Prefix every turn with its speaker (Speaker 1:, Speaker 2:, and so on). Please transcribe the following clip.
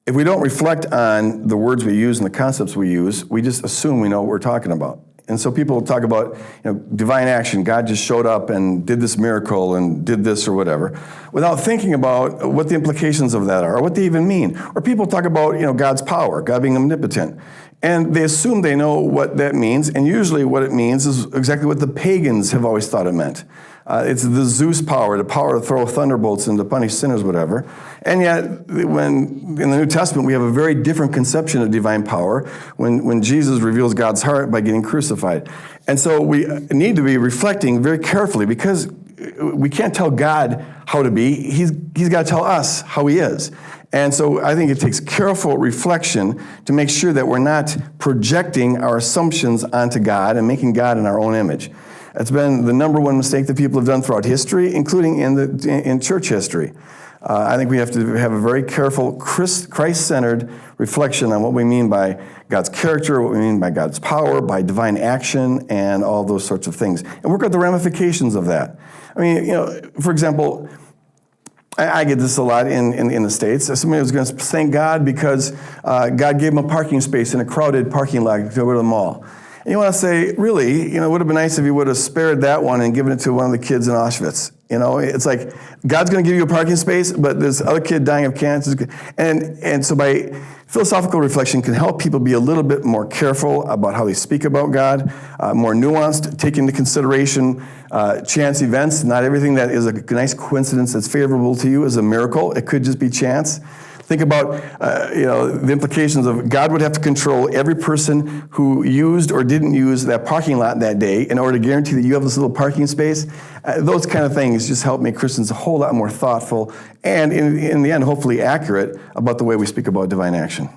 Speaker 1: if we don't reflect on the words we use and the concepts we use, we just assume we know what we're talking about. And so people talk about, divine action. God just showed up and did this miracle and did this or whatever, without thinking about what the implications of that are, or what they even mean. Or people talk about, God's power, God being omnipotent. And they assume they know what that means, and usually what it means is exactly what the pagans have always thought it meant. It's the Zeus power, the power to throw thunderbolts and to punish sinners, whatever. And yet, when in the New Testament, we have a very different conception of divine power when Jesus reveals God's heart by getting crucified. And so we need to be reflecting very carefully, because we can't tell God how to be. He's got to tell us how he is. And so I think it takes careful reflection to make sure that we're not projecting our assumptions onto God and making God in our own image. That's been the number one mistake that people have done throughout history, including in church history. I think we have to have a very careful Christ-centered reflection on what we mean by God's character, what we mean by God's power, by divine action, and all those sorts of things. And work out the ramifications of that. I mean, for example, I get this a lot in the States. Somebody was going to thank God because God gave him a parking space in a crowded parking lot to go to the mall. And you want to say, really, it would have been nice if you would have spared that one and given it to one of the kids in Auschwitz. It's like, God's going to give you a parking space, but this other kid dying of cancer. And so by philosophical reflection can help people be a little bit more careful about how they speak about God, more nuanced, take into consideration chance events. Not everything that is a nice coincidence that's favorable to you is a miracle. It could just be chance. Think about, the implications of God would have to control every person who used or didn't use that parking lot that day in order to guarantee that you have this little parking space. Those kind of things just help make Christians a whole lot more thoughtful and, in the end, hopefully accurate about the way we speak about divine action.